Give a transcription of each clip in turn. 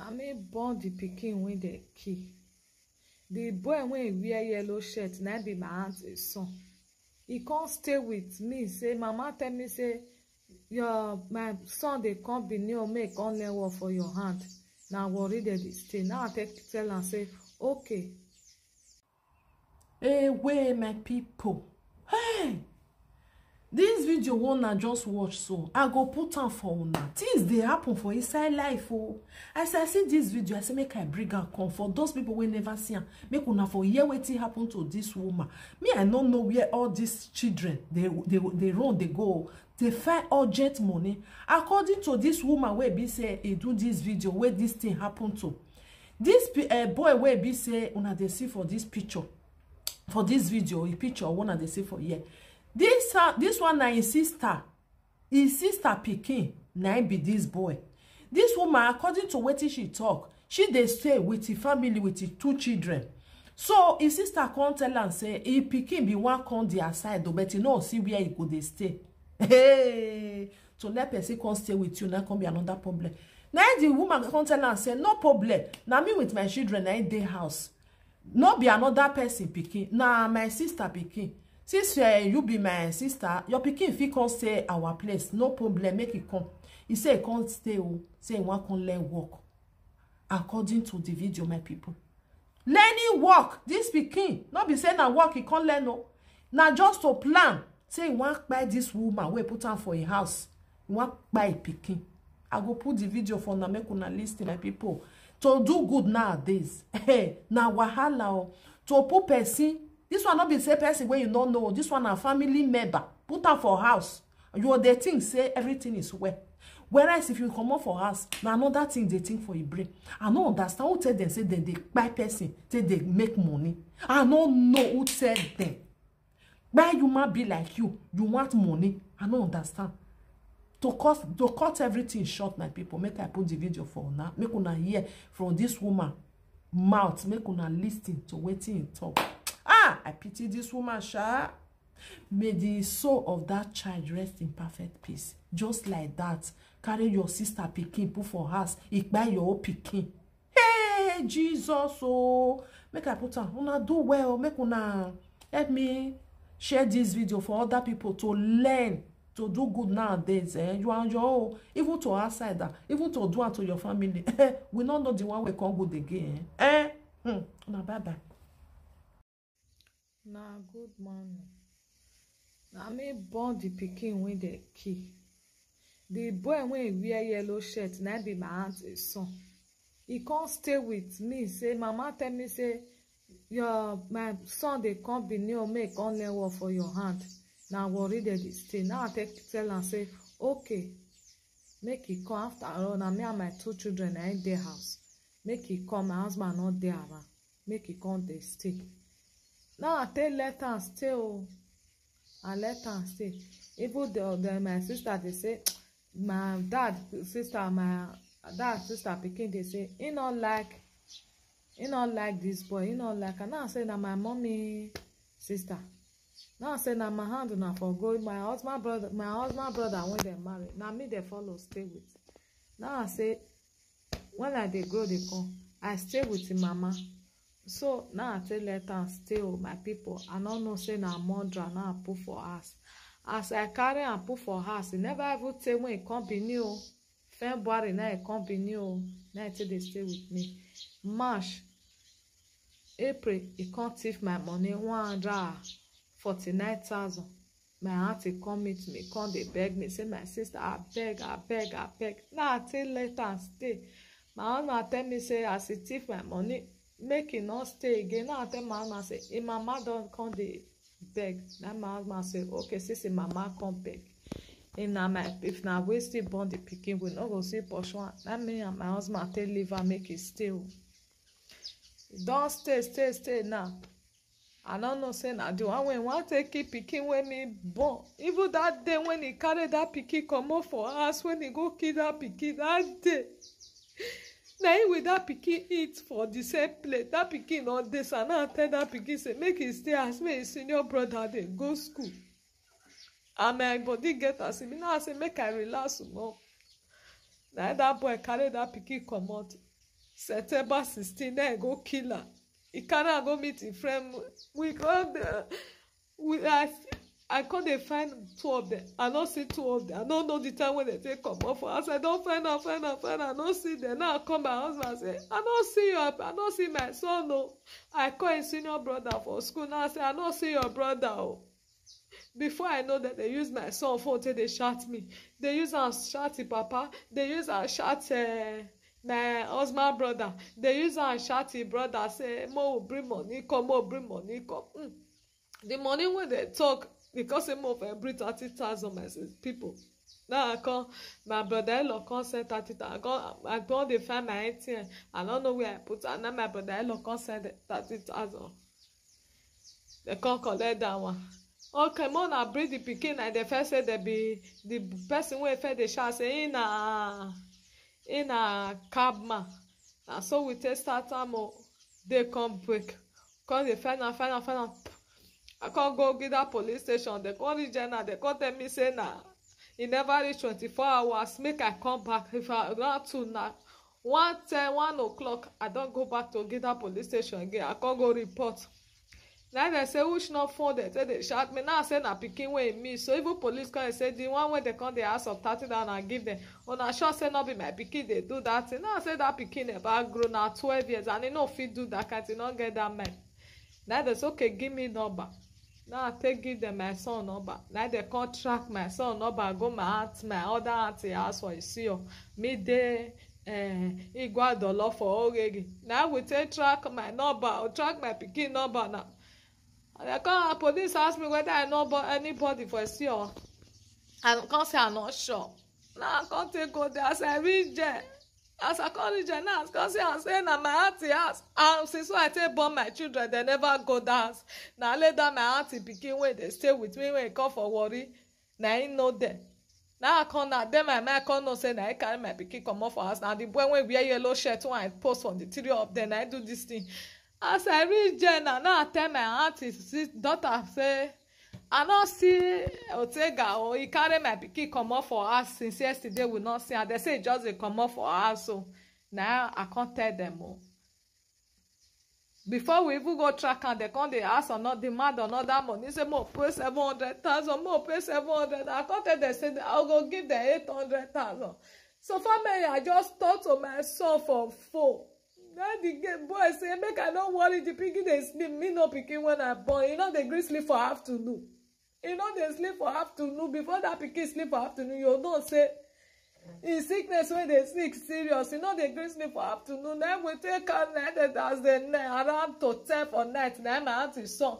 I mean, born the pikin when they kill. The boy when he wear yellow shirt, na be my aunt's son. He can't stay with me. Say, Mama tell me, say, my son they come be new, make only work for your hand. Now worry that they stay. Now I tell and say, okay. Hey, wait, my people. Hey! This video una just watch, so I go put on for una. Things they happen for inside life. Oh, as I see this video, I say make I bring her come for those people we never see her. Make una for hear wetin happen to this woman. Me, I don't know where all these children they run, they go. They find urgent money. According to this woman, where be say he do this video, where this thing happen to. This boy where be say una they see for this picture, for this video, a picture one they see for here. This one na his sister pikin na be this boy. This woman, according to wetin she talk, she dey stay with his family with his 2 children. So his sister come tell am say he pikin be one come their side, but you know see where he go dey stay. Hey, to let person come stay with you, na come be another problem. Now the woman come tell am say no problem. Na me with my children na in dey house. No be another person pikin. Na my sister pikin. Since you be my sister, your pikin fit come stay our place. No problem, make it come. He say he can't stay. Say he want come learn work. According to the video, my people. Learning work. This pikin, not be saying na work he can't learn. No. Now just to plan. Say he want buy this woman. We put her for a house. He want buy pikin. I go put the video for na make una listen, my people. To do good nowadays. Hey, na wahala. To put person. This one not be say person where you don't know. This one a family member. Put her for house. You are the thing say everything is well. Whereas if you come up for house, now another thing they think for your brain. I don't understand who tell them say they buy person, say they make money. I don't know who said them. Why you might be like you want money. I don't understand. To cut everything short, my people. Make I put the video for now. Make una hear from this woman mouth. Make una listen to waiting in talk. I pity this woman, Sha. May the soul of that child rest in perfect peace. Just like that. Carry your sister pikin, put for house. It buy your own pikin. Hey, Jesus, oh. Make I put on. Una do well. Make una help me share this video for other people to learn to do good nowadays. You and your own. Even to outside that. Even to do it to your family. We don't know the one we can't good again. Una bye-bye. Na good morning. Na me born the pikin when they kill. The boy when he wear yellow shirt, na be my aunt's son. He can't stay with me. Say, Mama tell me, say, my son they come be new, make only work for your hand. Now worry that they stay. Now I tell and say, okay, make he come after all. Now me and my 2 children are in their house. Make he come. My husband not there around. Make he come. They stay. Now I tell let her stay. Oh, I let her stay. Even my sister they say, my dad sister pikin they say he not like this boy. He not like. And now I say na my mommy sister. Now I say na my hand na for go. My husband brother when they marry. Now me they follow stay with. Now I say when they grow they come. I stay with him mama. So now I tell let her stay with my people. I don't know say na murder now I put for us. As I carry and put for us, he never even tell when he come be new. February now he come be new. Now till they stay with me. March, April he can't thief my money 149,000. My auntie come meet me, come they beg me, say my sister I beg. Now I tell let her stay. My husband tell me say as he thief my money. Make it not stay again. Now I tell my husband say, if mama don't come they beg. Now my husband say, okay, since mama come beg. If na we still born the pikin, we not go see portion. That me and my husband tell leave her make it stay. Don't stay now. I don't know say na the one when want take keep pikin when me born. Even that day when he carry that pikin come up for us, when he go kill that pikin that day. Now with that pikin eat for the same plate. That pikin on this and now tell that pikin say make him stay as me his senior brother dey go school. And my body get as me now I say make I relax more. Now that boy carry that pikin come out. September 16, then I go kill her. He cannot go meet his friend. We go there. I can't find two of them. I don't see two of them. I don't know the time when they take come off for us. I don't find out. I don't see them. Now I call my husband and say, I don't see you. I don't see my son. No. I call his senior brother for school. Now I say, I don't see your brother. Oh. Before I know that they use my son phone till they shout me. They use and shout his papa. They use and shout my husband brother. They use and shout his brother. Say, Mo bring money come. Mo bring money come. The money when they talk, because I'm of every 30,000 my people. Now I come, my brother-in-law come send 30,000. I go they find my ATM. I don't know where I put it. Now my brother-in-law come send 30,000. They come collect that one. Okay, more na bring the pikin and the first say they be the person wey fed the shot say in a cabman. And so we take start time they come break. Cause they find out. I can't go get that police station. They call the general. They call tell me say nah. It never reach 24 hours. Make I come back. If I run to now 1 o'clock, I don't go back to get that police station again. I can't go report. Now they say which not phone they say they shot me. Now I say na pikin wey me. So even police come and say the one when they come they ask of 30,000 and give them. On a sure say not be my pikin they do that thing. Now I say that pikin never grow now 12 years and he no fit do that kind of not get that man. Now they say okay give me number. Now I take give them my son number. Now they can't track my son number. Go my other auntie house for see me there. Iguadolo for Oregi. Now we take track my number or track my pikin number now. And they come police ask me whether I know anybody for sure. And I can't say I'm not sure. Now I can't take go there. As I reach there, as I call it now, I can't say I'm saying that my auntie house. And since I take born my children, they never go dance. Now later my auntie pikin when they stay with me when they come for worry. Now I know them. Now I come now, then my man come no say now I carry my pikin come off for house. Now the boy when wear yellow shirt when I post on the 3 of them, I do this thing. As I reach there now I tell my auntie daughter say I don't see Otega or he carry my pikin come off for us since yesterday we not see and they say just they come off for us. So now I can't tell them more. Before we even go track and they come they ask or not demand another money. Say more pay 700,000, more pay 700. I can't tell them say I'll go give them 800,000. So for me I just talk to my son for 4. Now the boy say make I don't worry the pikin they sleep. Me no pikin when I born. You know they gree sleep for afternoon. You know they sleep for afternoon. Before that pikin sleep for afternoon, you don't say in sickness when they sick serious. You know they gree sleep for afternoon. Then we take her night as the night around to 10 for night. Now my auntie son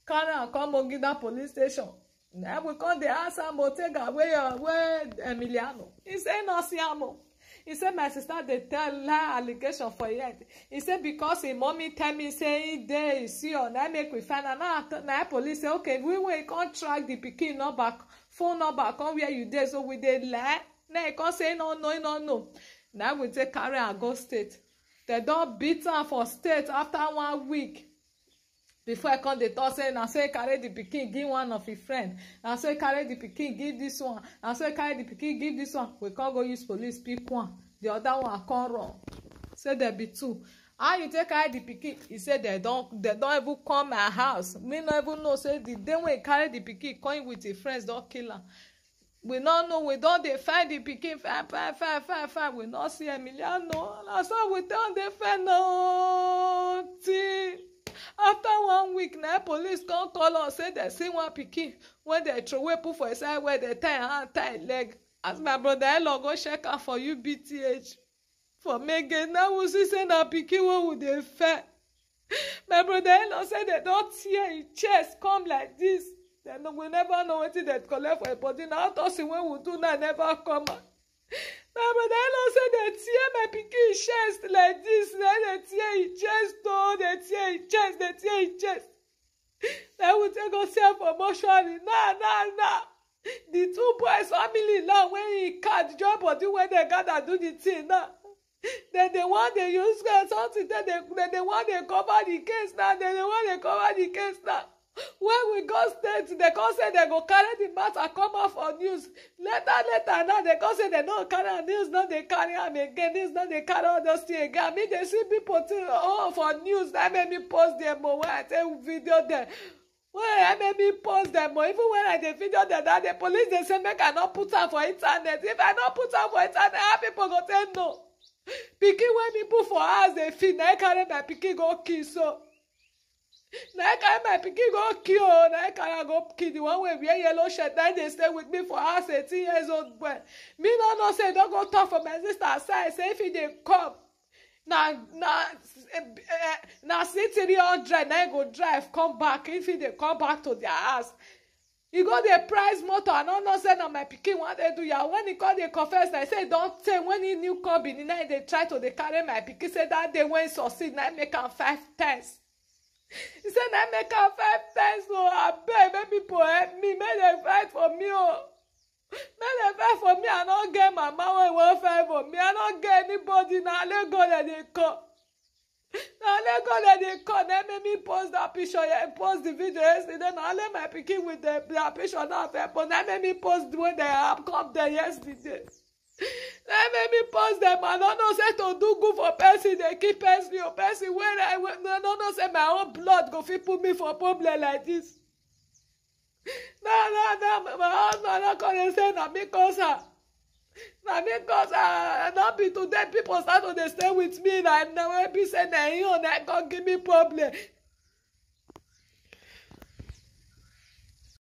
carry and come and get that police station. Now we call the answer Motega where Emiliano. He say no see amo. He said my sister they tell lie allegation for yet. He said because his mommy tell me say they see or now make we find and now police say okay we can't track the pikin number phone number come where you there so we dey lie. Now he can't say no. Now we take carry and go state. They don't beat her for state after 1 week. Before I come, they talk say, and so he carry the pikin, give one of his friend. And so he carry the pikin, give this one. And so he carry the pikin, give this one. We can't go use police, pick one. The other one can't run. Say there be 2. How you take carry the pikin? He said they don't even come my house. Me not even know. Say the day when he carry the pikin, come with his friends, don't kill her. We don't know. We don't they find the pikin. Find. We not see Emiliano. That's why we don't they find nothing. After 1 week, now police come call us say they see one pikin when they throw away put for his side where they tie hand tie leg. As my brother-in-law go check her for UBTH for Megan. Now we see say na pikin what would they fair. My brother-in-law say they don't tear his chest come like this. Then we never know what they collect for a body. Now toss when we do now never come. My brother-in-law said they tear my pikin chest like this. Then they tear his chest, they tear his chest. Then we take ourselves for mortuary. Nah. The 2 boys family now when he catch job body when they gather do the thing now. Then they want they use something. Then they want they cover the case now. When we go state, they come say they go carry the matter come out for news. Later now they come say they no carry am news, no they carry am again. This no they carry all those things again. I mean they see people for news. That made me post them more when I take video them. When I made me post them more, even when I did video them, that the police they say make I not put am for internet. If I not put am for internet, how people go say no? Pikin when people for house they feel na carry my pikin go kill so. Na carry my pikin go kill, na carry go kill the one wey wear yellow shirt. Then they stay with me for house 18 years old boy. Me no know say don't go talk for my sister side. Say if they come, na 300 na go drive come back. If they come back to their house, he go the price motor. I don't know say na my pikin want they do ya. When he call they confess, I say don't say when he new come in, now they try to they carry my pikin. Say that they when succeed, now make am 5 times. He said, I make am 5 times, so I beg, make people help me, make them fight for me, oh. Make them fight for me, I don't get my mama when won't fight for me, I don't get anybody, now let go let they come. Now let go let they come, then make me post that picture, post the video yesterday, now let my pikin with the picture now, but now make me post when they have come there yesterday. Let me post them. I don't know say to do good for person. They keep person your person. When I don't know say my own blood go fit put me for problem like this. No. My husband not gonna say na me cause her. Na me cause her. Not be today people start to stay with me. Like now when be say na you na go give me problem.